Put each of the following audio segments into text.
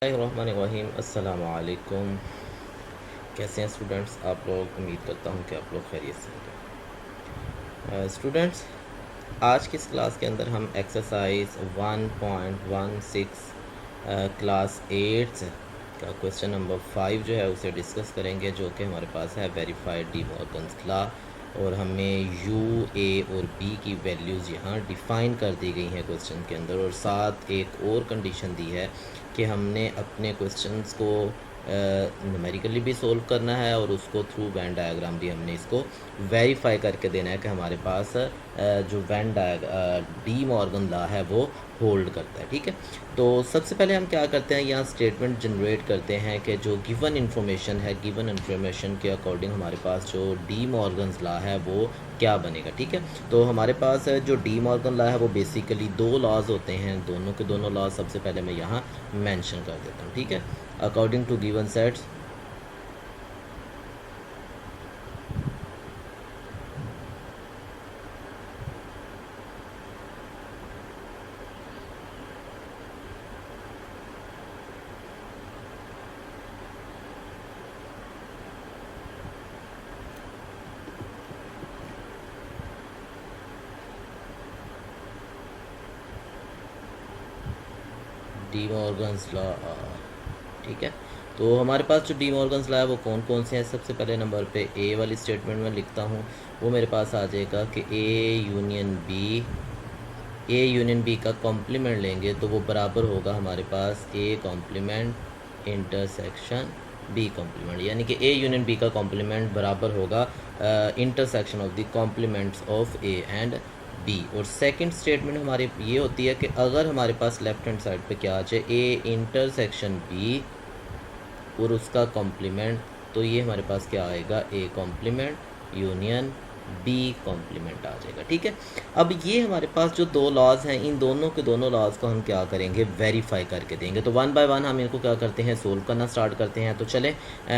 बिस्मिल्लाहिर्रहमानिर्रहीम। अस्सलाम वालेकुम। कैसे हैं स्टूडेंट्स आप लोग? उम्मीद करता हूँ कि आप लोग खैरियत से होंगे। स्टूडेंट्स, आज की इस क्लास के अंदर हम एक्सरसाइज 1.16 क्लास 8 का क्वेश्चन नंबर 5 जो है उसे डिस्कस करेंगे, जो कि हमारे पास है वेरीफाइड डी मॉर्गन्स लॉ। और हमें यू, ए और बी की वैल्यूज़ यहाँ डिफ़ाइन कर दी गई हैं क्वेश्चन के अंदर, और साथ एक और कंडीशन दी है कि हमने अपने क्वेश्चंस को न्यूमेरिकली भी सोल्व करना है और उसको थ्रू वेन डायग्राम भी हमने इसको वेरीफाई करके देना है कि हमारे पास जो वेन डी मॉर्गन लॉ है वो होल्ड करता है। ठीक है, तो सबसे पहले हम क्या करते हैं, यहाँ स्टेटमेंट जनरेट करते हैं कि जो गिवन इन्फॉर्मेशन है, गिवन इन्फॉर्मेशन के अकॉर्डिंग हमारे पास जो डी मॉर्गन्स लॉ है वो क्या बनेगा। ठीक है, तो हमारे पास जो डी मॉर्गन लॉ है वो बेसिकली दो लॉज होते हैं, दोनों के दोनों लॉज सबसे पहले मैं यहाँ मेंशन कर देता हूँ। ठीक है, according to given sets De Morgan's law. ठीक है, तो हमारे पास जो डी मॉर्गन्स लॉ है वो कौन कौन से हैं। सबसे पहले नंबर पे ए वाली स्टेटमेंट में लिखता हूँ, वो मेरे पास आ जाएगा कि ए यूनियन बी का कॉम्प्लीमेंट लेंगे तो वो बराबर होगा हमारे पास A complement intersection B complement, यानी कि ए यूनियन बी का कॉम्प्लीमेंट बराबर होगा intersection of the complements of A and B. और सेकंड स्टेटमेंट हमारी ये होती है कि अगर हमारे पास लेफ्ट हैंड साइड पे क्या आ जाए ए इंटरसेक्शन बी और उसका कॉम्प्लीमेंट, तो ये हमारे पास क्या आएगा, A complement union B complement आ जाएगा। ठीक है, अब ये हमारे पास जो दो लॉज हैं, इन दोनों के दोनों लॉज को हम क्या करेंगे, वेरीफाई करके देंगे। तो वन बाय वन हम इनको क्या करते हैं, सोल्व करना स्टार्ट करते हैं। तो चले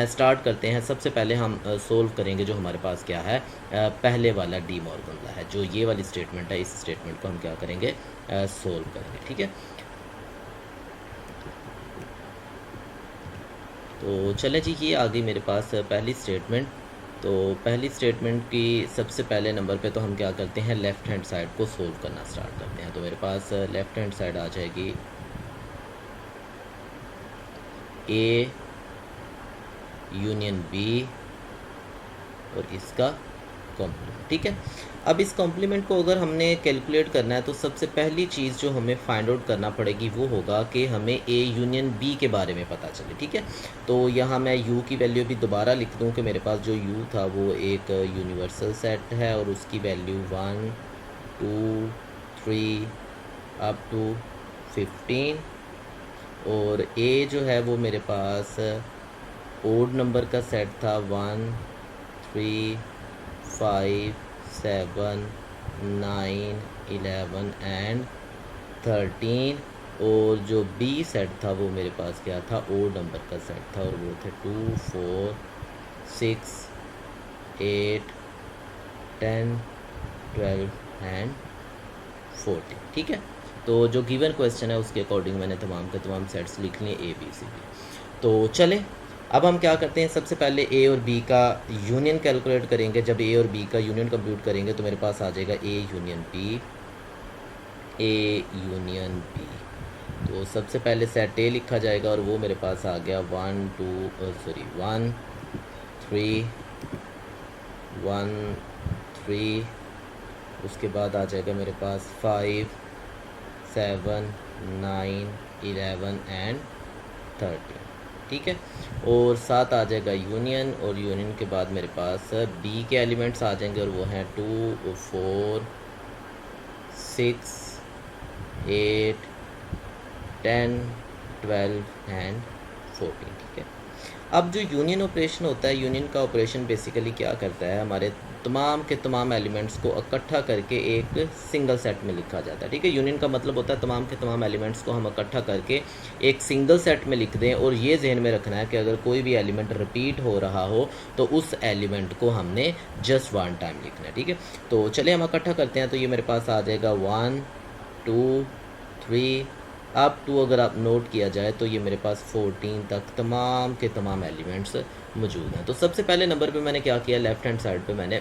स्टार्ट करते हैं। सबसे पहले हम सोल्व करेंगे जो हमारे पास क्या है, पहले वाला डी मॉर्गन लॉ है, जो ये वाली स्टेटमेंट है, इस स्टेटमेंट को हम क्या करेंगे, सोल्व करेंगे। ठीक है, तो चले जी, ये आ गई मेरे पास पहली स्टेटमेंट। तो पहली स्टेटमेंट की सबसे पहले नंबर पे तो हम क्या करते हैं, लेफ़्ट हैंड साइड को सोल्व करना स्टार्ट करते हैं। तो मेरे पास लेफ़्ट हैंड साइड आ जाएगी ए यूनियन बी और इसका कॉम्प्लीमेंट। ठीक है, अब इस कॉम्प्लीमेंट को अगर हमने कैलकुलेट करना है तो सबसे पहली चीज़ जो हमें फाइंड आउट करना पड़ेगी वो होगा कि हमें ए यूनियन बी के बारे में पता चले। ठीक है, तो यहाँ मैं यू की वैल्यू भी दोबारा लिख दूँ कि मेरे पास जो यू था वो एक यूनिवर्सल सेट है और उसकी वैल्यू 1 2 3 अप टू 15, और ए जो है वो मेरे पास ओड नंबर का सेट था 1 3 5 7 9 11 एंड 13, और जो बी सेट था वो मेरे पास क्या था, ओ नंबर का सेट था, और वो थे 2 4 6 8 10 12 एंड 14। ठीक है, तो जो गिवन क्वेश्चन है उसके अकॉर्डिंग मैंने तमाम के तमाम सेट्स लिख लिए ए बी सी डी। तो चले अब हम क्या करते हैं, सबसे पहले ए और बी का यूनियन कैलकुलेट करेंगे। जब ए और बी का यूनियन कंप्यूट करेंगे तो मेरे पास आ जाएगा A union B, A union B. तो सबसे पहले सेट ए लिखा जाएगा और वो मेरे पास आ गया 1 3 1 3, उसके बाद आ जाएगा मेरे पास 5 7 9 11 एंड 13। ठीक है, और साथ आ जाएगा यूनियन, और यूनियन के बाद मेरे पास बी के एलिमेंट्स आ जाएंगे और वो हैं 2 4 6 8 10 12 एंड 14। ठीक है, अब जो यूनियन ऑपरेशन होता है, यूनियन का ऑपरेशन बेसिकली क्या करता है, हमारे तमाम के तमाम एलिमेंट्स को इकट्ठा करके एक सिंगल सेट में लिखा जाता है। ठीक है, यूनियन का मतलब होता है तमाम के तमाम एलिमेंट्स को हम इकट्ठा करके एक सिंगल सेट में लिख दें, और ये जहन में रखना है कि अगर कोई भी एलिमेंट रिपीट हो रहा हो तो उस एलिमेंट को हमने जस्ट वन टाइम लिखना है। ठीक है, तो चलिए हम इकट्ठा करते हैं। तो ये मेरे पास आ जाएगा 1 2 3 अप टू अगर आप नोट किया जाए तो ये मेरे पास 14 तक तमाम के तमाम एलिमेंट्स मौजूद हैं। तो सबसे पहले नंबर पे मैंने क्या किया, लेफ़्ट हैंड साइड पे मैंने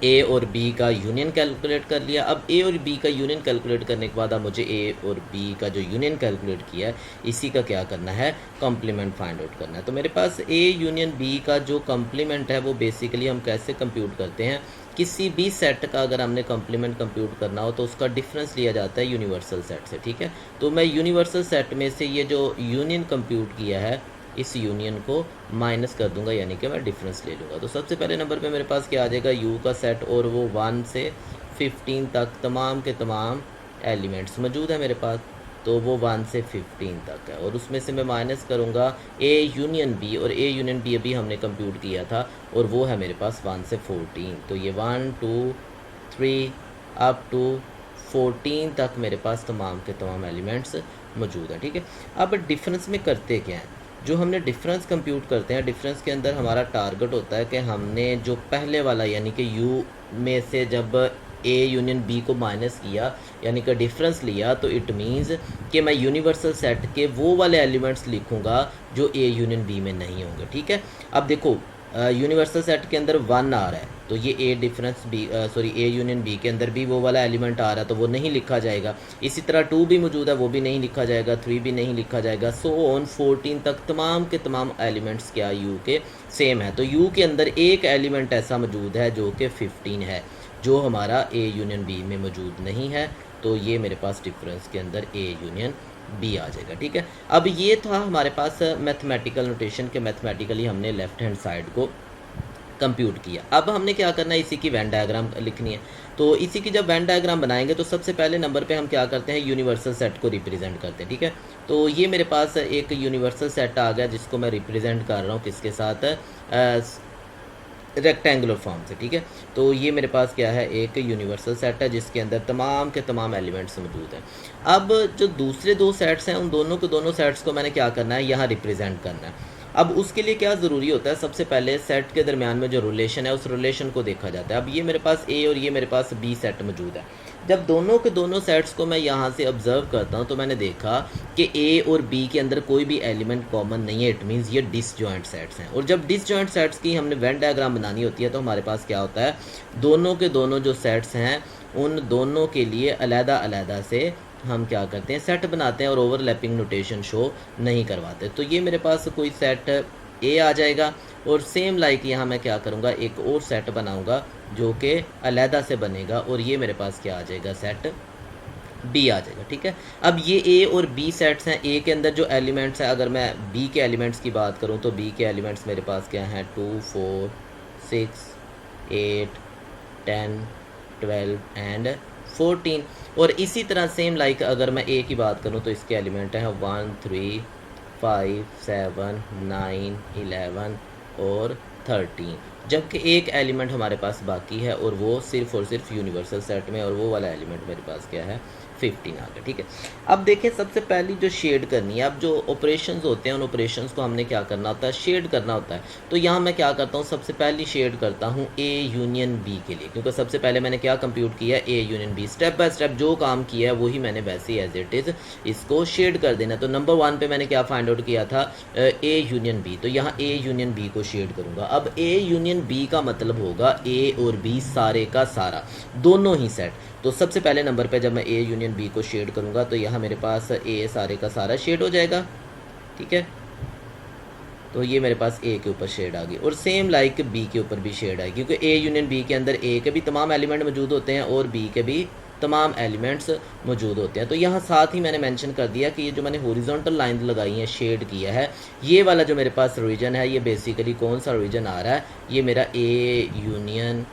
ए और बी का यूनियन कैलकुलेट कर लिया। अब ए और बी का यूनियन कैलकुलेट करने के बाद अब मुझे ए और बी का जो यूनियन कैलकुलेट किया है इसी का क्या करना है, कॉम्प्लीमेंट फाइंड आउट करना है। तो मेरे पास ए यूनियन बी का जो कॉम्प्लीमेंट है वो बेसिकली हम कैसे कंप्यूट करते हैं, किसी भी सेट का अगर हमने कॉम्प्लीमेंट कंप्यूट करना हो तो उसका डिफरेंस लिया जाता है यूनिवर्सल सेट से, ठीक है। तो मैं यूनिवर्सल सेट में से ये जो यूनियन कंप्यूट किया है इस यूनियन को माइनस कर दूंगा, यानी कि मैं डिफरेंस ले लूँगा। तो सबसे पहले नंबर पे मेरे पास क्या आ जाएगा, यू का सेट, और वो 1 से 15 तक तमाम के तमाम एलिमेंट्स मौजूद है मेरे पास। तो वो 1 से 15 तक है, और उसमें से मैं माइनस करूँगा ए यूनियन बी, और ए यूनियन बी अभी हमने कंप्यूट किया था और वो है मेरे पास 1 से 14। तो ये 1 2 3 अप टू 14 तक मेरे पास तमाम के तमाम एलिमेंट्स मौजूद हैं, ठीक है। अब डिफरेंस में करते क्या हैं, जो हमने डिफरेंस कंप्यूट करते हैं, डिफरेंस के अंदर हमारा टारगेट होता है कि हमने जो पहले वाला यानी कि यू में से जब ए यूनियन बी को माइनस किया यानी कि डिफरेंस लिया, तो इट मीन्स कि मैं यूनिवर्सल सेट के वो वाले एलिमेंट्स लिखूंगा जो ए यूनियन बी में नहीं होंगे, ठीक है। अब देखो यूनिवर्सल सेट के अंदर 1 आ रहा है तो ये A difference B A union B के अंदर भी वो वाला एलिमेंट आ रहा है तो वो नहीं लिखा जाएगा। इसी तरह 2 भी मौजूद है, वो भी नहीं लिखा जाएगा, 3 भी नहीं लिखा जाएगा, सो ऑन 14 तक तमाम के तमाम एलिमेंट्स क्या यू के सेम है। तो यू के अंदर एक एलिमेंट ऐसा मौजूद है जो कि 15 है, जो हमारा ए यूनियन बी में मौजूद नहीं है। तो ये मेरे पास डिफरेंस के अंदर ए यूनियन बी आ जाएगा, ठीक है। अब ये था हमारे पास मैथमेटिकल नोटेशन के मैथमेटिकली हमने लेफ्ट हैंड साइड को कंप्यूट किया। अब हमने क्या करना है, इसी की वेन डायग्राम लिखनी है। तो इसी की जब वेन डायग्राम बनाएंगे तो सबसे पहले नंबर पे हम क्या करते हैं, यूनिवर्सल सेट को रिप्रेजेंट करते हैं, ठीक है। तो ये मेरे पास एक यूनिवर्सल सेट आ गया जिसको मैं रिप्रेजेंट कर रहा हूँ किसके साथ, रेक्टेंगुलर फॉर्म से, ठीक है। तो ये मेरे पास क्या है, एक यूनिवर्सल सेट है जिसके अंदर तमाम के तमाम एलिमेंट्स मौजूद हैं। अब जो दूसरे 2 सेट्स हैं उन दोनों के दोनों सेट्स को मैंने क्या करना है, यहाँ रिप्रेजेंट करना है। अब उसके लिए क्या ज़रूरी होता है, सबसे पहले सेट के दरमियान में जो रिलेशन है उस रिलेशन को देखा जाता है। अब ये मेरे पास ए और ये मेरे पास बी सेट मौजूद है। जब दोनों के दोनों सेट्स को मैं यहाँ से ऑब्जर्व करता हूँ तो मैंने देखा कि ए और बी के अंदर कोई भी एलिमेंट कॉमन नहीं है, इट मीन्स ये डिसजॉइंट सेट्स हैं। और जब डिसजॉइंट सेट्स की हमने वेन डायग्राम बनानी होती है तो हमारे पास क्या होता है, दोनों के दोनों जो सेट्स हैं उन दोनों के लिए अलहदा अलहदा से हम क्या करते हैं, सेट बनाते हैं और ओवरलैपिंग नोटेशन शो नहीं करवाते। तो ये मेरे पास कोई सेट ए आ जाएगा और सेम लाइक यहाँ मैं क्या करूँगा, एक और सेट बनाऊँगा जो कि अलहदा से बनेगा और ये मेरे पास क्या आ जाएगा, सेट बी आ जाएगा, ठीक है। अब ये ए और बी सेट्स हैं, ए के अंदर जो एलिमेंट्स हैं, अगर मैं बी के एलिमेंट्स की बात करूँ तो बी के एलिमेंट्स मेरे पास क्या हैं, 2 4 6 8 10 12 एंड 14। और इसी तरह सेम लाइक अगर मैं ए की बात करूं तो इसके एलिमेंट हैं 1 3 5 7 9 11 और 13, जबकि एक एलिमेंट हमारे पास बाकी है और वो सिर्फ और सिर्फ यूनिवर्सल सेट में, और वो वाला एलिमेंट मेरे पास क्या है, 15 आ गया, ठीक है। अब देखें सबसे पहली जो शेड करनी है, अब जो ऑपरेशंस होते हैं उन ऑपरेशंस को हमने क्या करना होता है, शेड करना होता है। तो यहाँ मैं क्या करता हूँ, सबसे पहली शेड करता हूँ ए यूनियन बी के लिए, क्योंकि सबसे पहले मैंने क्या कंप्यूट किया, A union B. Step by step जो काम किया है वही मैंने वैसे ही एज इट इज़ इसको शेड कर देना। तो नंबर 1 पे मैंने क्या फाइंड आउट किया था, ए यूनियन बी, तो यहाँ ए यूनियन बी को शेड करूँगा। अब ए यूनियन बी का मतलब होगा ए और बी सारे का सारा, दोनों ही सेट। तो सबसे पहले नंबर पे जब मैं ए यूनियन बी को शेड करूँगा तो यहाँ मेरे पास ए सारे का सारा शेड हो जाएगा, ठीक है। तो ये मेरे पास ए के ऊपर शेड आ गई और सेम लाइक बी के ऊपर भी शेड आएगी, क्योंकि ए यूनियन बी के अंदर ए के भी तमाम एलिमेंट मौजूद होते हैं और बी के भी तमाम एलिमेंट्स मौजूद होते हैं। तो यहाँ साथ ही मैंने मेंशन कर दिया कि ये जो मैंने हॉरिजॉन्टल लाइन लगाई है, शेड किया है, ये वाला जो मेरे पास रीजन है, ये बेसिकली कौन सा रीजन आ रहा है, ये मेरा ए यूनियन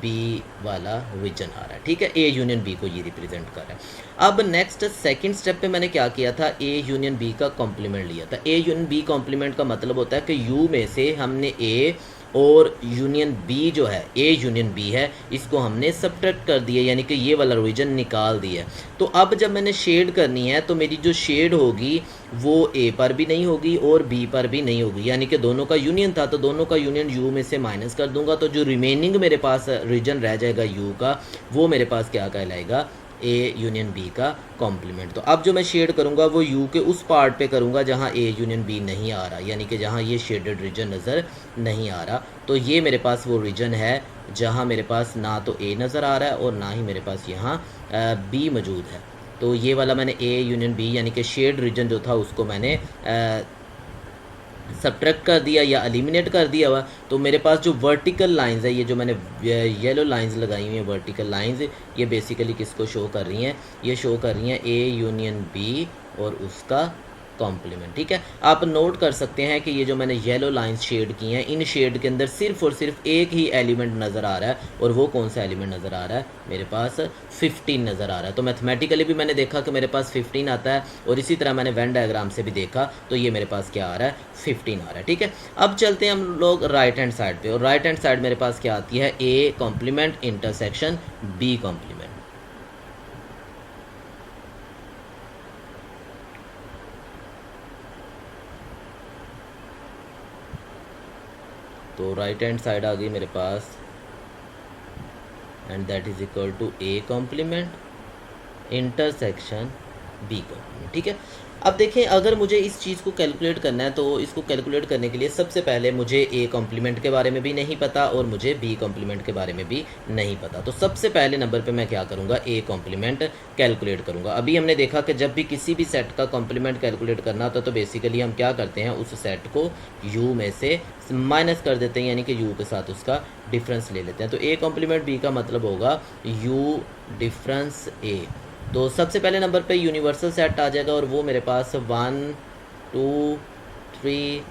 बी वाला रीजन आ रहा है, ठीक है। ए यूनियन बी को ये रिप्रेजेंट कर रहा है। अब नेक्स्ट सेकंड स्टेप पे मैंने क्या किया था, ए यूनियन बी का कॉम्प्लीमेंट लिया था। ए यूनियन बी कॉम्प्लीमेंट का मतलब होता है कि यू में से हमने ए और यूनियन बी जो है, ए यूनियन बी है, इसको हमने सब्ट्रैक्ट कर दिया, यानी कि ये वाला रीजन निकाल दिया। तो अब जब मैंने शेड करनी है तो मेरी जो शेड होगी वो ए पर भी नहीं होगी और बी पर भी नहीं होगी, यानी कि दोनों का यूनियन था तो दोनों का यूनियन यू में से माइनस कर दूंगा, तो जो रिमेनिंग मेरे पास रीजन रह जाएगा यू का, वो मेरे पास क्या कहलाएगा, ए यूनियन बी का कॉम्प्लीमेंट। तो अब जो मैं शेड करूँगा वो यू के उस पार्ट पे करूँगा जहाँ ए यूनियन बी नहीं आ रहा, यानी कि जहाँ ये शेडेड रीजन नज़र नहीं आ रहा। तो ये मेरे पास वो रीजन है जहाँ मेरे पास ना तो ए नज़र आ रहा है और ना ही मेरे पास यहाँ बी मौजूद है। तो ये वाला मैंने ए यूनियन बी यानी कि शेड रीजन जो था उसको मैंने सब्ट्रैक्ट कर दिया या एलिमिनेट कर दिया हुआ। तो मेरे पास जो वर्टिकल लाइंस है, ये जो मैंने येलो लाइंस लगाई हुई हैं वर्टिकल लाइंस, ये बेसिकली किसको शो कर रही हैं? ये शो कर रही हैं ए यूनियन बी और उसका कॉम्प्लीमेंट। ठीक है, आप नोट कर सकते हैं कि ये जो मैंने येलो लाइंस शेड की हैं, इन शेड के अंदर सिर्फ और सिर्फ एक ही एलिमेंट नज़र आ रहा है, और वो कौन सा एलिमेंट नज़र आ रहा है? मेरे पास 15 नज़र आ रहा है। तो मैथमेटिकली भी मैंने देखा कि मेरे पास 15 आता है, और इसी तरह मैंने वेन डायग्राम से भी देखा, तो ये मेरे पास क्या आ रहा है? 15 आ रहा है। ठीक है, अब चलते हैं हम लोग राइट हैंड साइड पे, और राइट हैंड साइड मेरे पास क्या आती है? A complement intersection B complement. तो राइट हैंड साइड आ गई मेरे पास, and that is equal to A complement intersection B complement. ठीक है, अब देखें, अगर मुझे इस चीज़ को कैलकुलेट करना है, तो इसको कैलकुलेट करने के लिए सबसे पहले मुझे ए कॉम्प्लीमेंट के बारे में भी नहीं पता और मुझे बी कॉम्प्लीमेंट के बारे में भी नहीं पता। तो सबसे पहले नंबर पे मैं क्या करूँगा? ए कॉम्प्लीमेंट कैलकुलेट करूँगा। अभी हमने देखा कि जब भी किसी भी सेट का कॉम्प्लीमेंट कैलकुलेट करना होता तो बेसिकली हम क्या करते हैं? उस सेट को यू में से माइनस कर देते हैं, यानी कि यू के साथ उसका डिफरेंस ले लेते हैं। तो ए कॉम्प्लीमेंट बी का मतलब होगा यू डिफरेंस ए। तो सबसे पहले नंबर पे यूनिवर्सल सेट आ जाएगा, और वो मेरे पास 1 2 3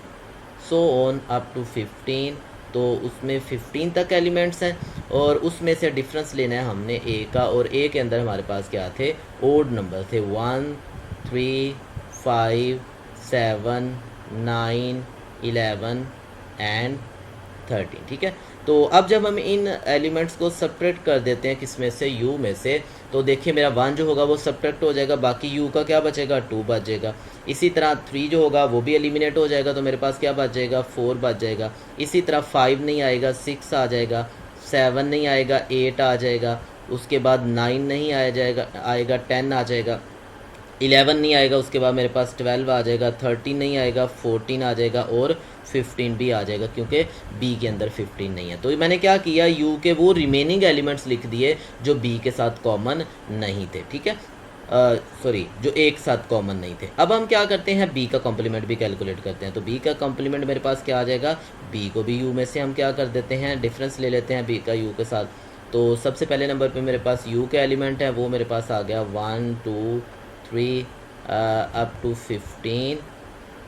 सो ऑन अप टू 15। तो उसमें 15 तक एलिमेंट्स हैं, और उसमें से डिफरेंस लेना है हमने ए का, और ए के अंदर हमारे पास क्या थे? ओड नंबर थे, 1 3 5 7 9 11 एंड 13। ठीक है, तो अब जब हम इन एलिमेंट्स को सब्ट्रैक्ट कर देते हैं किसमें से? यू में से, तो देखिए मेरा 1 जो होगा वो सब्ट्रैक्ट हो जाएगा, बाकी यू का क्या बचेगा? 2 बच जाएगा। इसी तरह 3 जो होगा वो भी एलिमिनेट हो जाएगा, तो मेरे पास क्या बच जाएगा? 4 बच जाएगा। इसी तरह 5 नहीं आएगा, 6 आ जाएगा, 7 नहीं आएगा, 8 आ जाएगा, उसके बाद 9 नहीं आएगा 10 आ जाएगा, 11 नहीं आएगा, उसके बाद मेरे पास 12 आ जाएगा, 13 नहीं आएगा, 14 आ जाएगा, और 15 भी आ जाएगा, क्योंकि बी के अंदर 15 नहीं है। तो मैंने क्या किया? यू के वो रिमेनिंग एलिमेंट्स लिख दिए जो बी के साथ कॉमन नहीं थे। ठीक है, सॉरी, जो एक साथ कॉमन नहीं थे। अब हम क्या करते हैं? बी का कॉम्प्लीमेंट भी कैलकुलेट करते हैं। तो बी का कॉम्प्लीमेंट मेरे पास क्या आ जाएगा? बी को भी यू में से हम क्या कर देते हैं? डिफरेंस ले लेते हैं बी का यू के साथ। तो सबसे पहले नंबर पे मेरे पास यू के एलिमेंट है, वो मेरे पास आ गया 1 2 3 अप टू 15,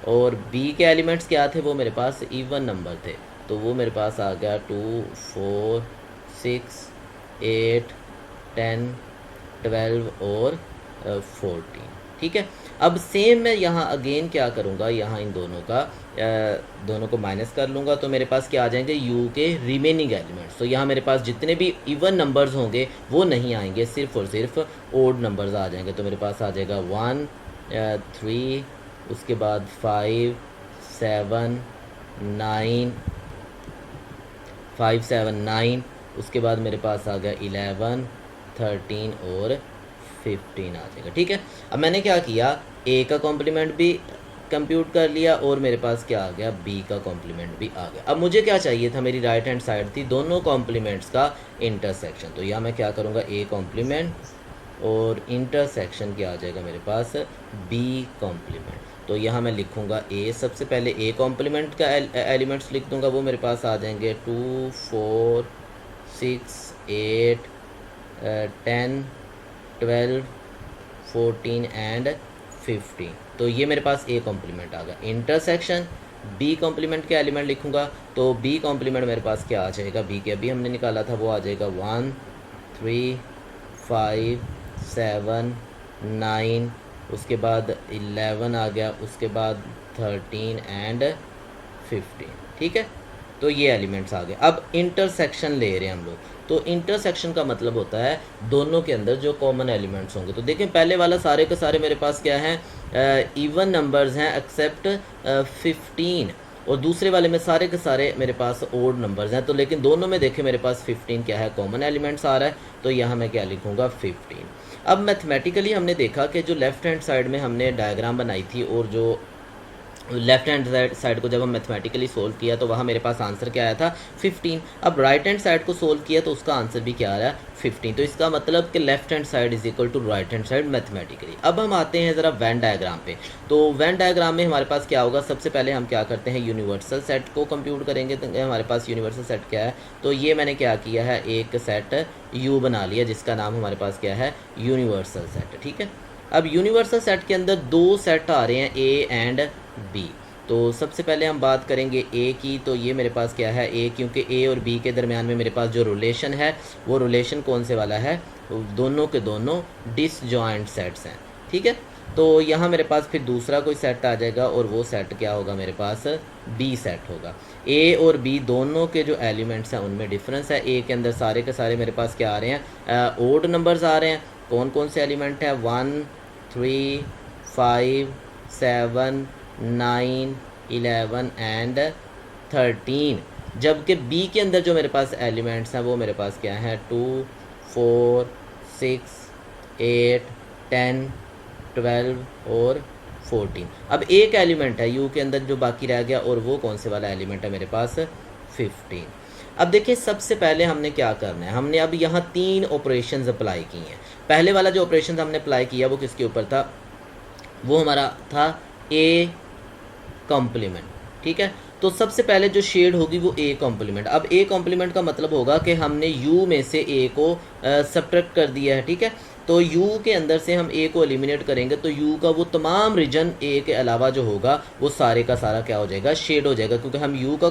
और बी के एलिमेंट्स क्या थे? वो मेरे पास इवन नंबर थे, तो वो मेरे पास आ गया 2 4 6 8 10 12 और 14। ठीक है, अब सेम मैं यहाँ अगेन क्या करूँगा? यहाँ इन दोनों को माइनस कर लूँगा, तो मेरे पास क्या आ जाएंगे? यू के रिमेनिंग एलिमेंट्स। तो यहाँ मेरे पास जितने भी इवन नंबर्स होंगे वो नहीं आएंगे, सिर्फ और सिर्फ ओड नंबर्स आ जाएंगे। तो मेरे पास आ जाएगा 1 3, उसके बाद 5 7 9 5 7 9, उसके बाद मेरे पास आ गया 11 13 और 15 आ जाएगा। ठीक है, अब मैंने क्या किया? ए का कॉम्प्लीमेंट भी कंप्यूट कर लिया, और मेरे पास क्या आ गया? बी का कॉम्प्लीमेंट भी आ गया। अब मुझे क्या चाहिए था? मेरी राइट हैंड साइड थी दोनों कॉम्प्लीमेंट्स का इंटरसेक्शन। तो यहाँ मैं क्या करूँगा? ए कॉम्प्लीमेंट और इंटरसेक्शन क्या आ जाएगा मेरे पास? B complement. तो यहाँ मैं लिखूँगा ए, सबसे पहले ए कॉम्प्लीमेंट का एलिमेंट्स लिख दूँगा, वो मेरे पास आ जाएंगे 2 4 6 8 10 12 14 एंड 15। तो ये मेरे पास ए कॉम्प्लीमेंट आ गया। इंटरसेक्शन बी कॉम्प्लीमेंट के एलिमेंट लिखूँगा, तो बी कॉम्प्लीमेंट मेरे पास क्या आ जाएगा? बी के अभी हमने निकाला था, वो आ जाएगा 1 3 5 7 9, उसके बाद 11 आ गया, उसके बाद 13 एंड 15। ठीक है, तो ये एलिमेंट्स आ गए। अब इंटरसेक्शन ले रहे हैं हम लोग, तो इंटरसेक्शन का मतलब होता है दोनों के अंदर जो कॉमन एलिमेंट्स होंगे। तो देखें, पहले वाला सारे के सारे मेरे पास क्या है? इवन नंबर्स हैं एक्सेप्ट 15, और दूसरे वाले में सारे के सारे मेरे पास ओड नंबर्स हैं। तो लेकिन दोनों में देखें मेरे पास 15 क्या है, कॉमन एलिमेंट्स आ रहा है, तो यहाँ मैं क्या लिखूँगा 15। अब मैथमेटिकली हमने देखा कि जो लेफ़्ट हैंड साइड में हमने डायग्राम बनाई थी और जो लेफ्ट हैंड साइड को जब हम मैथमेटिकली सोल्व किया तो वहाँ मेरे पास आंसर क्या आया था 15। अब राइट हैंड साइड को सोल्व किया तो उसका आंसर भी क्या आ रहा है 15। तो इसका मतलब कि left hand side is equal to right hand side mathematically. अब हम आते हैं ज़रा वेन डायग्राम पे। तो वेन डायग्राम में हमारे पास क्या होगा, सबसे पहले हम क्या करते हैं यूनिवर्सल सेट को कंप्यूट करेंगे। तो हमारे पास यूनिवर्सल सेट क्या है, तो ये मैंने क्या किया है, एक सेट यू बना लिया जिसका नाम हमारे पास क्या है, यूनिवर्सल सेट। ठीक है, अब यूनिवर्सल सेट के अंदर दो सेट आ रहे हैं, ए एंड बी। तो सबसे पहले हम बात करेंगे ए की। तो ये मेरे पास क्या है ए, क्योंकि ए और बी के दरमियान में मेरे पास जो रिलेशन है वो रिलेशन कौन से वाला है, दोनों के दोनों डिसजॉइंट सेट्स हैं। ठीक है, तो यहाँ मेरे पास फिर दूसरा कोई सेट आ जाएगा और वो सेट क्या होगा, मेरे पास बी सेट होगा। ए और बी दोनों के जो एलिमेंट्स हैं उनमें डिफरेंस है। ए के अंदर सारे के सारे मेरे पास क्या आ रहे हैं, ओड नंबर्स आ रहे हैं। कौन कौन से एलिमेंट हैं, 1 3 5 7 9 11 एंड 13। जबकि बी के अंदर जो मेरे पास एलिमेंट्स हैं वो मेरे पास क्या है, 2 4 6 8 10 12 और 14। अब एक एलिमेंट है यू के अंदर जो बाकी रह गया, और वो कौन से वाला एलिमेंट है, मेरे पास 15। अब देखिए सबसे पहले हमने क्या करना है, हमने अब यहाँ 3 ऑपरेशंस अप्लाई की हैं। पहले वाला जो ऑपरेशन हमने अप्लाई किया वो किसके ऊपर था, वो हमारा था ए कॉम्प्लीमेंट। ठीक है, तो सबसे पहले जो शेड होगी वो ए कॉम्प्लीमेंट। अब ए कॉम्प्लीमेंट का मतलब होगा कि हमने यू में से ए को सब्ट्रैक्ट कर दिया है। ठीक है, तो यू के अंदर से हम ए को एलिमिनेट करेंगे तो यू का वो तमाम रीजन ए के अलावा जो होगा वो सारे का सारा क्या हो जाएगा, शेड हो जाएगा। क्योंकि हम यू का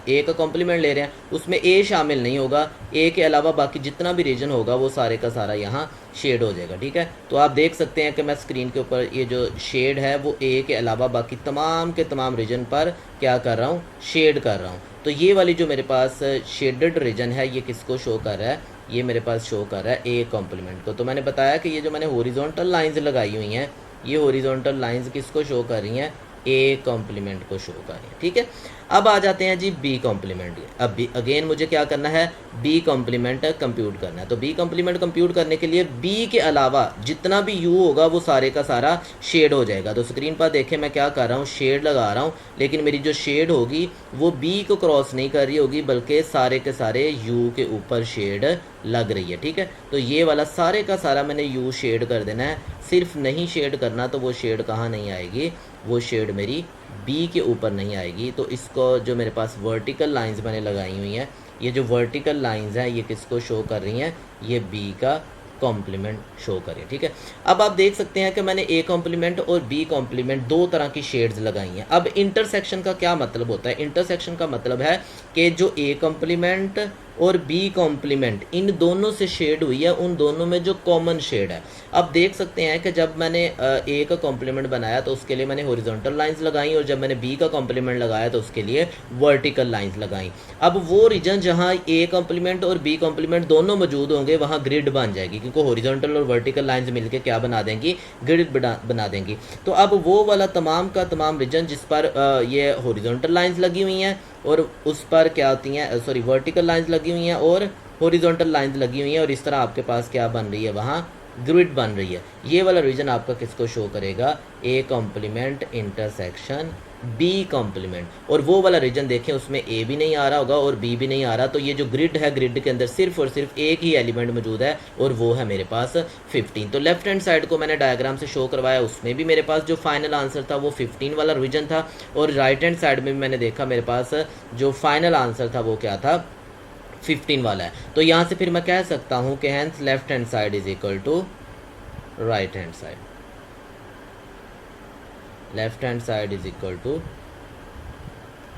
ए का कॉम्प्लीमेंट ले रहे हैं, उसमें ए शामिल नहीं होगा, ए के अलावा बाकी जितना भी रीजन होगा वो सारे का सारा यहाँ शेड हो जाएगा। ठीक है, तो आप देख सकते हैं कि मैं स्क्रीन के ऊपर ये जो शेड है वो ए के अलावा बाकी तमाम के तमाम रीजन पर क्या कर रहा हूँ, शेड कर रहा हूँ। तो ये वाली जो मेरे पास शेडेड रीजन है ये किसको शो कर रहा है, ये मेरे पास शो कर रहा है ए कॉम्प्लीमेंट को। तो मैंने बताया कि ये जो मैंने हॉरिजॉन्टल लाइंस लगाई हुई हैं, ये हॉरिजॉन्टल लाइंस किसको शो कर रही हैं, ए कॉम्प्लीमेंट को शो कर रही हैं। ठीक है, अब आ जाते हैं जी बी कॉम्प्लीमेंट। अब भी अगेन मुझे क्या करना है, बी कॉम्प्लीमेंट कंप्यूट करना है। तो बी कॉम्प्लीमेंट कंप्यूट करने के लिए बी के अलावा जितना भी यू होगा वो सारे का सारा शेड हो जाएगा। तो स्क्रीन पर देखें मैं क्या कर रहा हूँ, शेड लगा रहा हूँ, लेकिन मेरी जो शेड होगी वो बी को क्रॉस नहीं कर रही होगी बल्कि सारे के सारे यू के ऊपर शेड लग रही है। ठीक है, तो ये वाला सारे का सारा मैंने यू शेड कर देना है। सिर्फ नहीं शेड करना तो वो शेड कहाँ नहीं आएगी, वो शेड मेरी बी के ऊपर नहीं आएगी। तो इसको जो मेरे पास वर्टिकल लाइंस मैंने लगाई हुई हैं, ये जो वर्टिकल लाइंस हैं ये किसको शो कर रही हैं, ये बी का कॉम्प्लीमेंट शो करें। ठीक है, अब आप देख सकते हैं कि मैंने ए कॉम्प्लीमेंट और बी कॉम्प्लीमेंट दो तरह की शेड्स लगाई हैं। अब इंटरसेक्शन का क्या मतलब होता है, इंटरसेक्शन का मतलब है कि जो ए कॉम्प्लीमेंट और बी कॉम्प्लीमेंट इन दोनों से शेड हुई है, उन दोनों में जो कॉमन शेड है। अब देख सकते हैं कि जब मैंने ए का कॉम्प्लीमेंट बनाया तो उसके लिए मैंने हॉरिजॉन्टल लाइंस लगाई, और जब मैंने बी का कॉम्प्लीमेंट लगाया तो उसके लिए वर्टिकल लाइंस लगाई। अब वो रीजन जहाँ ए कॉम्प्लीमेंट और बी कॉम्प्लीमेंट दोनों मौजूद होंगे वहाँ ग्रिड बन जाएगी, क्योंकि हॉरिजॉन्टल और वर्टिकल लाइंस मिलकर क्या बना देंगी, ग्रिड बना देंगी। तो अब वो वाला तमाम का तमाम रीजन जिस पर ये हॉरिजॉन्टल लाइंस लगी हुई हैं और उस पर क्या होती हैं, सॉरी वर्टिकल लाइंस लगी हुई हैं और हॉरिजॉन्टल लाइंस लगी हुई हैं, और इस तरह आपके पास क्या बन रही है, वहाँ ग्रिड बन रही है। ये वाला रीजन आपका किसको शो करेगा, A complement intersection B complement. और वो वाला रीजन देखें उसमें ए भी नहीं आ रहा होगा और बी भी नहीं आ रहा, तो ये जो ग्रिड है ग्रिड के अंदर सिर्फ और सिर्फ एक ही एलिमेंट मौजूद है और वो है मेरे पास 15। तो लेफ्ट हैंड साइड को मैंने डायग्राम से शो करवाया, उसमें भी मेरे पास जो फाइनल आंसर था वो 15 वाला रीजन था, और राइट हैंड साइड में भी मैंने देखा मेरे पास जो फाइनल आंसर था वो क्या था, 15 वाला है। तो यहाँ से फिर मैं कह सकता हूँ कि hence left hand side is equal to right hand side, left hand side is equal to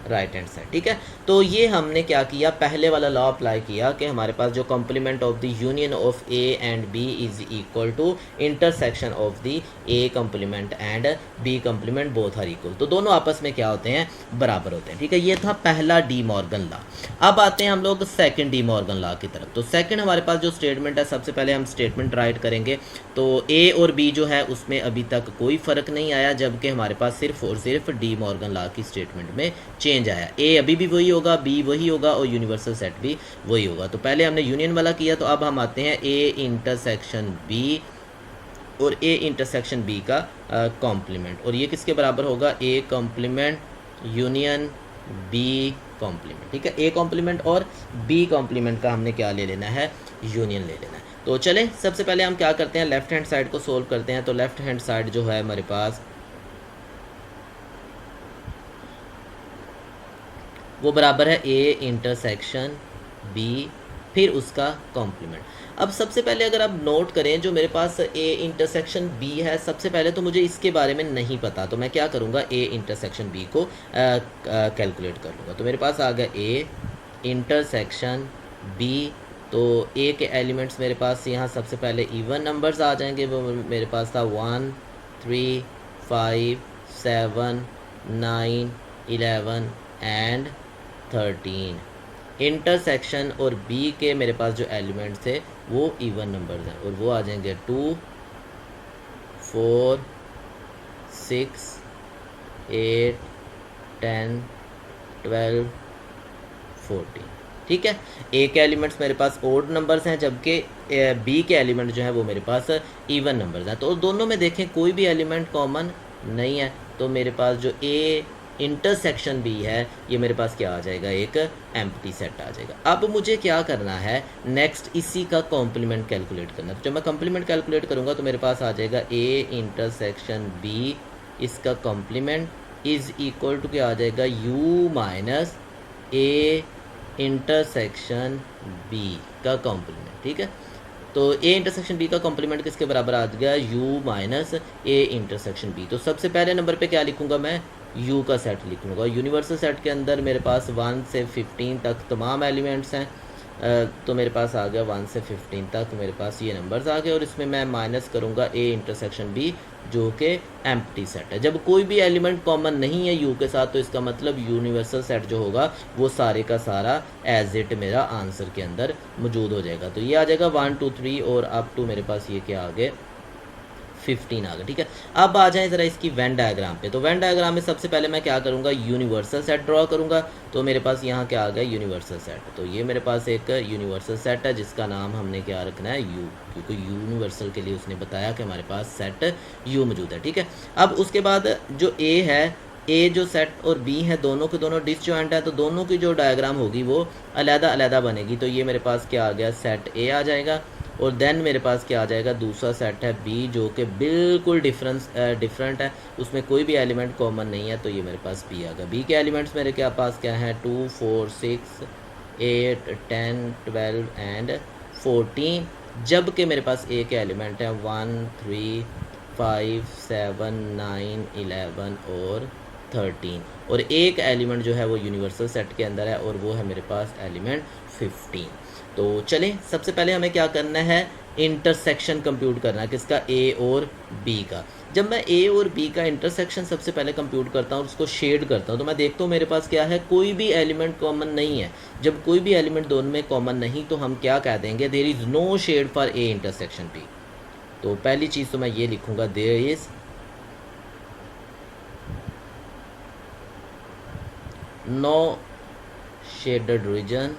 right hand side. ठीक है, तो ये हमने क्या किया, पहले वाला लॉ अप्लाई किया कि हमारे पास जो complement of the union of A and B is equal to intersection of the A complement and B complement both are equal, तो दोनों आपस में क्या होते हैं, बराबर होते हैं। ठीक है, ये था पहला डी मॉर्गन लॉ। अब आते हैं हम लोग सेकंड डी मॉर्गन लॉ की तरफ। तो सेकंड हमारे पास जो स्टेटमेंट है, सबसे पहले हम स्टेटमेंट राइट करेंगे। तो ए और बी जो है उसमें अभी तक कोई फ़र्क नहीं आया, जबकि हमारे पास सिर्फ और सिर्फ डी मॉर्गन लॉ की स्टेटमेंट में चेंज आया। ए अभी भी वही होगा, बी वही होगा और यूनिवर्सल सेट भी वही होगा। तो पहले हमने यूनियन वाला किया, तो अब हम आते हैं ए इंटरसेक्शन बी और ए इंटरसेक्शन बी का कॉम्प्लीमेंट, और ये किसके बराबर होगा, A complement union B complement. ठीक है, ए कॉम्प्लीमेंट और बी कॉम्प्लीमेंट का हमने क्या ले लेना है, यूनियन ले लेना है। तो चलें सबसे पहले हम क्या करते हैं, लेफ्ट हैंड साइड को सोल्व करते हैं। तो लेफ्ट हैंड साइड जो है हमारे पास वो बराबर है ए इंटरसेक्शन बी फिर उसका कॉम्प्लीमेंट। अब सबसे पहले अगर आप नोट करें, जो मेरे पास ए इंटरसेक्शन बी है, सबसे पहले तो मुझे इसके बारे में नहीं पता, तो मैं क्या करूँगा, ए इंटरसेक्शन बी को कैलकुलेट कर लूँगा। तो मेरे पास आ गया ए इंटरसेक्शन बी। तो ए के एलिमेंट्स मेरे पास यहाँ सबसे पहले इवन नंबर्स आ जाएंगे, वो मेरे पास था 1 3 5 7 9 11 एंड 13। इंटरसेक्शन और बी के मेरे पास जो एलिमेंट्स थे वो इवन नंबर्स हैं, और वो आ जाएंगे 2 4 6 8 10 12 14। ठीक है, ए के एलिमेंट्स मेरे पास ओड नंबर्स हैं, जबकि बी के एलिमेंट जो है वो मेरे पास इवन नंबर्स हैं। तो दोनों में देखें कोई भी एलिमेंट कॉमन नहीं है, तो मेरे पास जो ए इंटरसेक्शन बी है ये मेरे पास क्या आ जाएगा, एक एम्प्टी सेट आ जाएगा। अब मुझे क्या करना है, नेक्स्ट इसी का कॉम्प्लीमेंट कैलकुलेट करना है। तो जब मैं कॉम्प्लीमेंट कैलकुलेट करूँगा तो मेरे पास आ जाएगा ए इंटरसेक्शन बी, इसका कॉम्प्लीमेंट इज इक्वल टू क्या आ जाएगा, U minus A intersection B का कॉम्प्लीमेंट। ठीक है, तो ए इंटरसेक्शन बी का कॉम्प्लीमेंट किसके बराबर आ गया, U minus A intersection B. तो सबसे पहले नंबर पे क्या लिखूंगा मैं, यू का सेट लिखूंगा। यूनिवर्सल सेट के अंदर मेरे पास 1 से 15 तक तमाम एलिमेंट्स हैं, तो मेरे पास आ गया 1 से 15 तक मेरे पास ये नंबर्स आ गए, और इसमें मैं माइनस करूँगा ए इंटरसेक्शन बी जो कि एम्प्टी सेट है। जब कोई भी एलिमेंट कॉमन नहीं है यू के साथ, तो इसका मतलब यूनिवर्सल सेट जो होगा वो सारे का सारा एज इट मेरा आंसर के अंदर मौजूद हो जाएगा। तो ये आ जाएगा 1 2 3 और अप टू मेरे पास ये क्या आ गए, 15 आ गया। ठीक है, अब आ जाएं ज़रा इसकी वेन डायग्राम पे। तो वेन डायग्राम में सबसे पहले मैं क्या करूँगा, यूनिवर्सल सेट ड्रॉ करूँगा। तो मेरे पास यहाँ क्या आ गया, यूनिवर्सल सेट। तो ये मेरे पास एक यूनिवर्सल सेट है जिसका नाम हमने क्या रखना है, यू, क्योंकि यूनिवर्सल के लिए उसने बताया कि हमारे पास सेट यू मौजूद है। ठीक है, अब उसके बाद जो ए है, ए जो सेट और बी है दोनों के दोनों डिसजॉइंट है, तो दोनों की जो डायग्राम होगी वो अलग अलग बनेगी। तो ये मेरे पास क्या आ गया, सेट ए आ जाएगा, और देन मेरे पास क्या आ जाएगा, दूसरा सेट है बी जो कि बिल्कुल डिफरेंट है, उसमें कोई भी एलिमेंट कॉमन नहीं है, तो ये मेरे पास बी आ गया। बी के एलिमेंट्स मेरे क्या पास क्या है, 2 4 6 8 10 12 एंड 14, जबकि मेरे पास ए के एलिमेंट हैं 1 3 5 7 9 11 और 13, और एक एलिमेंट जो है वो यूनिवर्सल सेट के अंदर है, और वो है मेरे पास एलिमेंट 15। तो चलें सबसे पहले हमें क्या करना है, इंटरसेक्शन कंप्यूट करना है, किसका, ए और बी का। जब मैं ए और बी का इंटरसेक्शन सबसे पहले कंप्यूट करता हूँ, उसको शेड करता हूँ, तो मैं देखता हूँ मेरे पास क्या है, कोई भी एलिमेंट कॉमन नहीं है। जब कोई भी एलिमेंट दोनों में कॉमन नहीं, तो हम क्या कह देंगे, there is no shade for A intersection B. तो पहली चीज़ तो मैं ये लिखूँगा, there is no shaded region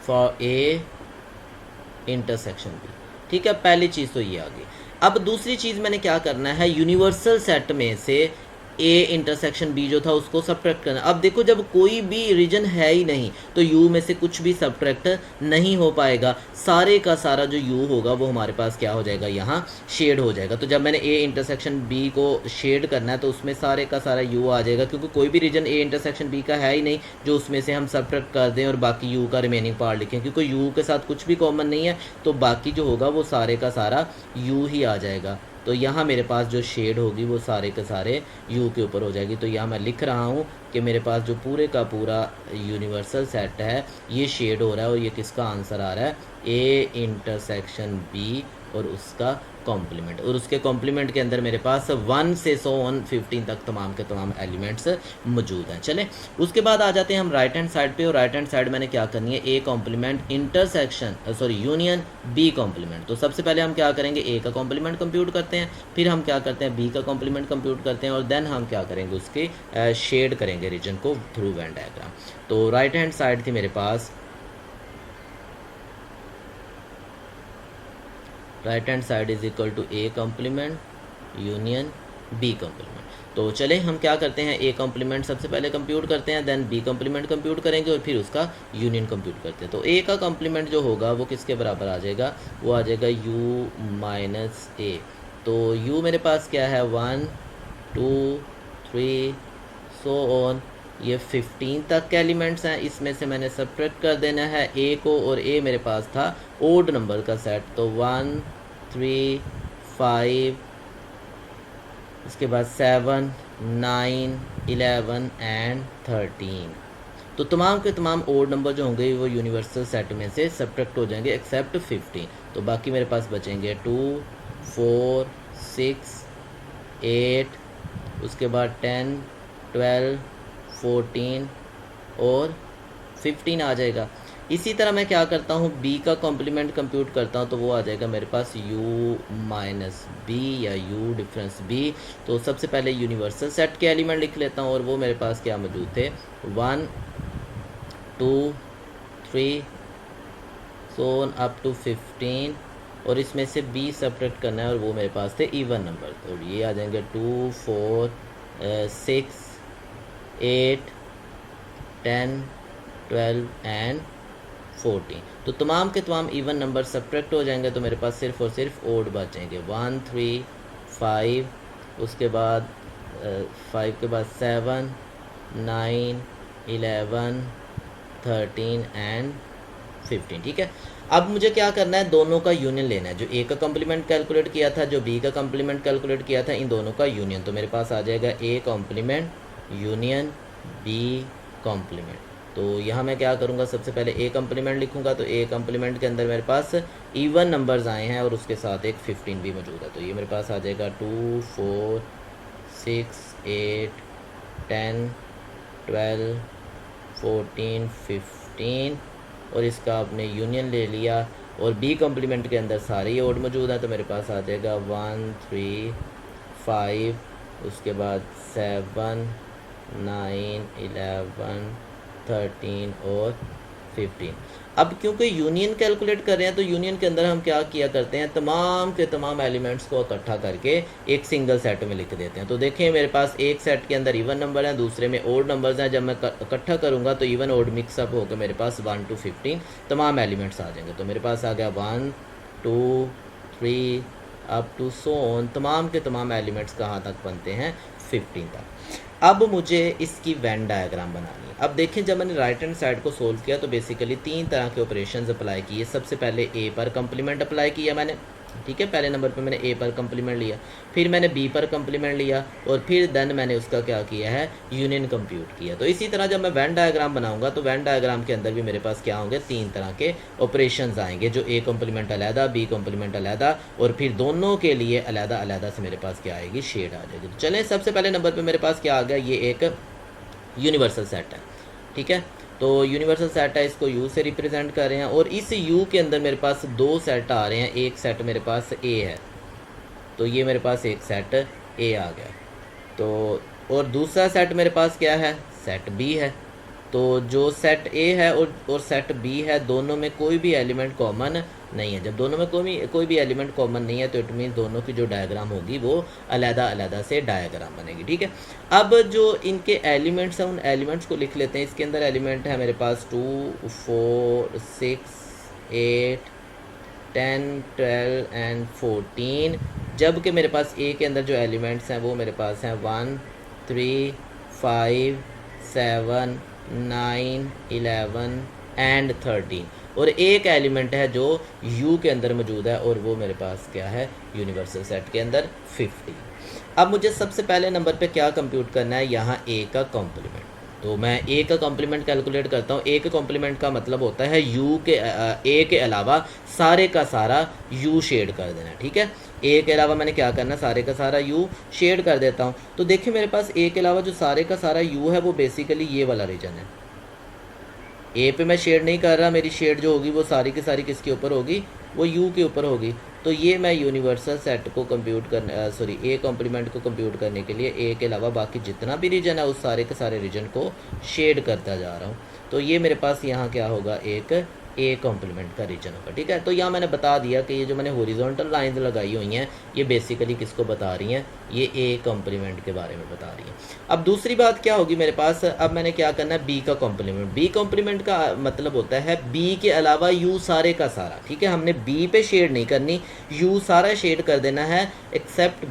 for A intersection B. ठीक है, पहली चीज़ तो ये आ गई। अब दूसरी चीज़ मैंने क्या करना है, यूनिवर्सल सेट में से ए इंटरसेक्शन बी जो था उसको सब्ट्रैक्ट करना। अब देखो जब कोई भी रीजन है ही नहीं तो यू में से कुछ भी सब्ट्रैक्ट नहीं हो पाएगा, सारे का सारा जो यू होगा वो हमारे पास क्या हो जाएगा, यहाँ शेड हो जाएगा। तो जब मैंने ए इंटरसेक्शन बी को शेड करना है तो उसमें सारे का सारा यू आ जाएगा, क्योंकि कोई भी रीजन ए इंटरसेक्शन बी का है ही नहीं जो उसमें से हम सब्ट्रैक्ट कर दें और बाकी यू का रिमेनिंग पार्ट लिखें, क्योंकि यू के साथ कुछ भी कॉमन नहीं है तो बाकी जो होगा वो सारे का सारा यू ही आ जाएगा। तो यहाँ मेरे पास जो शेड होगी वो सारे के सारे यू के ऊपर हो जाएगी। तो यहाँ मैं लिख रहा हूँ कि मेरे पास जो पूरे का पूरा यूनिवर्सल सेट है ये शेड हो रहा है और ये किसका आंसर आ रहा है, ए इंटरसेक्शन बी और उसका कॉम्प्लीमेंट। और उसके कॉम्प्लीमेंट के अंदर मेरे पास 1 से 115 तक तमाम के तमाम एलिमेंट्स मौजूद हैं। चलें उसके बाद आ जाते हैं हम राइट हैंड साइड पे, और राइट हैंड साइड मैंने क्या करनी है, A complement intersection union B complement. तो सबसे पहले हम क्या करेंगे, ए का कॉम्प्लीमेंट कंप्यूट करते हैं, फिर हम क्या करते हैं बी का कॉम्प्लीमेंट कंप्यूट करते हैं और देन हम क्या करेंगे उसके शेड करेंगे रीजन को थ्रू वेन डायग्राम। तो राइट हैंड साइड थी मेरे पास, right hand side is equal to A complement union B complement. तो चले हम क्या करते हैं, ए कॉम्प्लीमेंट सबसे पहले कंप्यूट करते हैं, देन बी कॉम्प्लीमेंट कंप्यूट करेंगे और फिर उसका यूनियन कंप्यूट करते हैं। तो ए का कॉम्प्लीमेंट जो होगा वो किसके बराबर आ जाएगा, वो आ जाएगा यू माइनस ए। तो यू मेरे पास क्या है 1 2 3 सो ऑन, ये 15 तक के एलिमेंट्स हैं, इसमें से मैंने सब्ट्रैक्ट कर देना है ए को, और ए मेरे पास था ओड नंबर का सेट। तो 1 3 5, इसके बाद 7 9 11 एंड 13। तो तमाम के तमाम ओड नंबर जो होंगे वो यूनिवर्सल सेट में से सब्ट्रैक्ट हो जाएंगे एक्सेप्ट 15। तो बाकी मेरे पास बचेंगे 2 4 6 8, उसके बाद 10 12 14 और 15 आ जाएगा। इसी तरह मैं क्या करता हूँ, बी का कॉम्प्लीमेंट कंप्यूट करता हूँ तो वो आ जाएगा मेरे पास यू माइनस बी या यू डिफरेंस बी। तो सबसे पहले यूनिवर्सल सेट के एलिमेंट लिख लेता हूँ और वो मेरे पास क्या मौजूद थे 1 2 3 सो अप टू 15, और इसमें से बी सब्ट्रैक्ट करना है और वो मेरे पास थे इवन नंबर। तो ये आ जाएंगे 2 4 6 8 10 12 एंड 14। तो तमाम के तमाम इवन नंबर सब्ट्रैक्ट हो जाएंगे तो मेरे पास सिर्फ और सिर्फ ओड बचेंगे 1 3 5, उसके बाद 5 के बाद 7 9 11 13 एंड 15। ठीक है, अब मुझे क्या करना है, दोनों का यूनियन लेना है। जो ए का कॉम्प्लीमेंट कैलकुलेट किया था, जो बी का कॉम्प्लीमेंट कैलकुलेट किया था, इन दोनों का यूनियन। तो मेरे पास आ जाएगा A complement union B complement. तो यहाँ मैं क्या करूँगा, सबसे पहले ए कॉम्प्लीमेंट लिखूँगा। तो ए कॉम्प्लीमेंट के अंदर मेरे पास इवन नंबर्स आए हैं और उसके साथ एक 15 भी मौजूद है। तो ये मेरे पास आ जाएगा 2 4 6 8 10 12 14 15, और इसका आपने यूनियन ले लिया। और बी कॉम्प्लीमेंट के अंदर सारे ओड मौजूद हैं तो मेरे पास आ जाएगा 1 3 5, उसके बाद 7 9 11 13 और 15। अब क्योंकि यूनियन कैलकुलेट कर रहे हैं तो यूनियन के अंदर हम क्या किया करते हैं, तमाम के तमाम एलिमेंट्स को इकट्ठा करके एक सिंगल सेट में लिख देते हैं। तो देखिए मेरे पास एक सेट के अंदर इवन नंबर हैं, दूसरे में ओड नंबर्स हैं। जब मैं इकट्ठा करूंगा तो इवन ओड मिक्सअप होकर मेरे पास 1 to 15 तमाम एलिमेंट्स आ जाएंगे। तो मेरे पास आ गया 1 2 3 अप टू सो ऑन, तमाम के तमाम एलिमेंट्स कहाँ तक बनते हैं 15 तक। अब मुझे इसकी वेन डायग्राम बनानी है। अब देखें जब मैंने राइट हैंड साइड को सोल्व किया तो बेसिकली 3 तरह के ऑपरेशंस अप्लाई किए। सबसे पहले ए पर कम्प्लीमेंट अप्लाई किया मैंने, ठीक है, पहले नंबर पे मैंने ए पर कम्प्लीमेंट लिया, फिर मैंने बी पर कम्प्लीमेंट लिया और फिर देन मैंने उसका क्या किया है, यूनियन कंप्यूट किया। तो इसी तरह जब मैं वेन डायग्राम बनाऊंगा तो वेन डायग्राम के अंदर भी मेरे पास क्या होंगे, 3 तरह के ऑपरेशंस आएंगे, जो ए कम्प्लीमेंट अलहदा, बी कम्प्लीमेंट अलहदा, और फिर दोनों के लिए अलहदा अलहदा से मेरे पास क्या आएगी, शेड आ जाएगी। तो चलें सबसे पहले नंबर पर मेरे पास क्या आ गया, ये एक यूनिवर्सल सेट है, ठीक है। तो यूनिवर्सल सेट है, इसको यू से रिप्रेजेंट कर रहे हैं और इस यू के अंदर मेरे पास 2 सेट आ रहे हैं। एक सेट मेरे पास ए है, तो ये मेरे पास एक सेट ए आ गया। तो और दूसरा सेट मेरे पास क्या है, सेट बी है। तो जो सेट ए है और सेट बी है, दोनों में कोई भी एलिमेंट कॉमन नहीं है। जब दोनों में कोई भी एलिमेंट कॉमन नहीं है तो इट मीन दोनों की जो डायग्राम होगी वो अलग अलग से डायग्राम बनेगी, ठीक है। अब जो इनके एलिमेंट्स हैं उन एलिमेंट्स को लिख लेते हैं। इसके अंदर एलिमेंट है मेरे पास 2 4 6 8 10 12 एंड 14, जबकि मेरे पास ए के अंदर जो एलिमेंट्स हैं वो मेरे पास हैं 1 3 5 7 9 11 एंड 13, और एक एलिमेंट है जो यू के अंदर मौजूद है और वो मेरे पास क्या है, यूनिवर्सल सेट के अंदर 50। अब मुझे सबसे पहले नंबर पे क्या कंप्यूट करना है, यहाँ ए का कॉम्प्लीमेंट। तो मैं ए का कॉम्प्लीमेंट कैलकुलेट करता हूँ। ए के कॉम्प्लीमेंट का मतलब होता है यू के ए के अलावा सारे का सारा यू शेड कर देना, ठीक है। ए के अलावा मैंने क्या करना, सारे का सारा यू शेड कर देता हूँ। तो देखिए मेरे पास ए के अलावा जो सारे का सारा यू है वो बेसिकली ये वाला रीजन है। ए पे मैं शेड नहीं कर रहा, मेरी शेड जो होगी वो सारी की सारी किसके ऊपर होगी, वो यू के ऊपर होगी। तो ये मैं यूनिवर्सल सेट को कंप्यूट करने ए कॉम्प्लीमेंट को कंप्यूट करने के लिए ए के अलावा बाकी जितना भी रीजन है उस सारे के सारे रीजन को शेड करता जा रहा हूँ। तो ये मेरे पास यहाँ क्या होगा, एक ए कॉम्प्लीमेंट का रीजन होगा, ठीक है। तो यहाँ मैंने बता दिया कि ये जो मैंने हॉरिजॉन्टल लाइंस लगाई हुई हैं ये बेसिकली किसको बता रही हैं, ये ए कॉम्प्लीमेंट के बारे में बता रही हैं। अब दूसरी बात क्या होगी मेरे पास, अब मैंने क्या करना है, बी का कॉम्प्लीमेंट। बी कॉम्प्लीमेंट का मतलब होता है बी के अलावा यू सारे का सारा, ठीक है। हमने बी पे शेड नहीं करनी, यू सारा शेड कर देना है एक्सेप्ट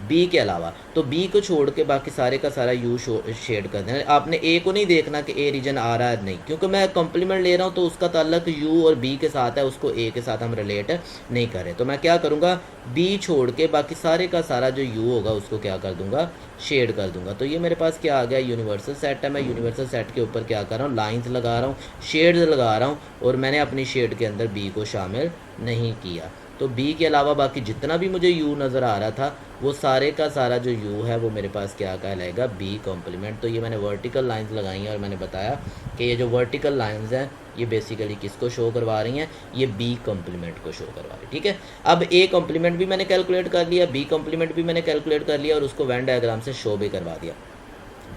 बी के अलावा। तो बी को छोड़ के बाकी सारे का सारा यू शेड कर देना है। आपने ए को नहीं देखना कि ए रीजन आ रहा है, नहीं, क्योंकि मैं कॉम्प्लीमेंट ले रहा हूँ तो उसका ताल्लुक यू और बी के साथ है, उसको ए के साथ हम रिलेट नहीं करें। तो मैं क्या करूँगा, बी छोड़ के बाकी सारे का सारा जो यू होगा उसको क्या कर दूंगा, शेड कर दूंगा। तो ये मेरे पास क्या आ गया, यूनिवर्सल सेट है। मैं यूनिवर्सल सेट के ऊपर क्या कर रहा हूँ, लाइंस लगा रहा हूँ, शेड्स लगा रहा हूँ, और मैंने अपनी शेड के अंदर बी को शामिल नहीं किया। तो बी के अलावा बाकी जितना भी मुझे यू नज़र आ रहा था वो सारे का सारा जो यू है वो मेरे पास क्या कहलाएगा, बी कॉम्प्लीमेंट। तो ये मैंने वर्टिकल लाइंस लगाई हैं और मैंने बताया कि ये जो वर्टिकल लाइंस हैं ये बेसिकली किसको शो करवा रही हैं, ये बी कॉम्प्लीमेंट को शो करवा रही है, ठीक है। अब ए कॉम्प्लीमेंट भी मैंने कैलकुलेट कर लिया, बी कॉम्प्लीमेंट भी मैंने कैलकुलेट कर लिया और उसको वेन डायग्राम से शो भी करवा दिया।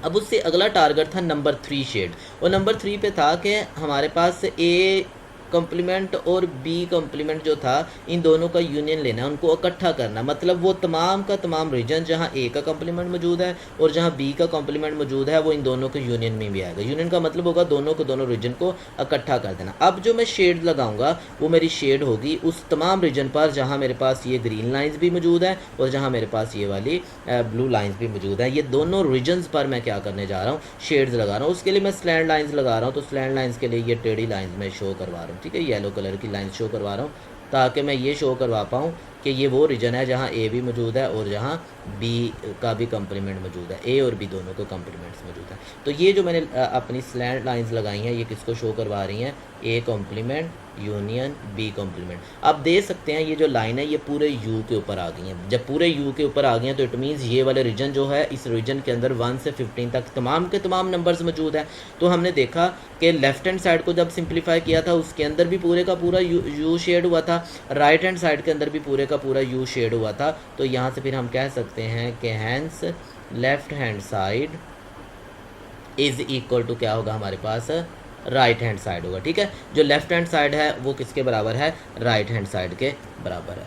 अब उससे अगला टारगेट था नंबर 3 शेड, और नंबर 3 पे था कि हमारे पास ए कॉम्प्लीमेंट और बी कॉम्प्लीमेंट जो था इन दोनों का यूनियन लेना है, उनको इकट्ठा करना। मतलब वो तमाम का तमाम रीजन जहाँ ए का कॉम्प्लीमेंट मौजूद है और जहाँ बी का कॉम्प्लीमेंट मौजूद है वो इन दोनों के यूनियन में भी आएगा। यूनियन का मतलब होगा दोनों को दोनों रीजन को इकट्ठा कर देना। अब जो मैं शेड लगाऊंगा वो मेरी शेड होगी उस तमाम रीजन पर जहाँ मेरे पास ये ग्रीन लाइन्स भी मौजूद है और जहाँ मेरे पास ये वाली ब्लू लाइन्स भी मौजूद है। ये दोनों रीजन्स पर मैं क्या करने जा रहा हूँ, शेड्स लगा रहा हूँ। उसके लिए मैं स्लैंड लाइन्स लगा रहा हूँ। तो स्लैंड लाइन्स के लिए ये टेढ़ी लाइन्स मैं शो करवा रहा हूँ, ठीक है, येलो कलर की लाइन शो करवा रहा हूँ ताकि मैं ये शो करवा पाऊँ कि ये वो रीजन है जहाँ ए भी मौजूद है और जहाँ बी का भी कॉम्प्लीमेंट मौजूद है, ए और बी दोनों के कॉम्प्लीमेंट्स मौजूद हैं। तो ये जो मैंने अपनी स्लैंड लाइंस लगाई हैं ये किसको शो करवा रही हैं, A complement union B complement. आप देख सकते हैं ये जो लाइन है ये पूरे यू के ऊपर आ गई हैं। जब पूरे यू के ऊपर आ गई हैं तो इट मीन्स ये वाले रीजन जो है, इस रीजन के अंदर 1 से 15 तक तमाम के तमाम नंबर्स मौजूद हैं। तो हमने देखा कि लेफ्ट हैंड साइड को जब सिंप्लीफाई किया था उसके अंदर भी पूरे का पूरा यू शेड हुआ था, राइट हैंड साइड के अंदर भी पूरे का पूरा यू शेड हुआ था। तो यहाँ से फिर हम कह सकते हैं कि hence left hand side is equal to क्या होगा हमारे पास, राइट हैंड साइड होगा, ठीक है। जो लेफ्ट हैंड साइड है वो किसके बराबर है, राइट हैंड साइड के बराबर है।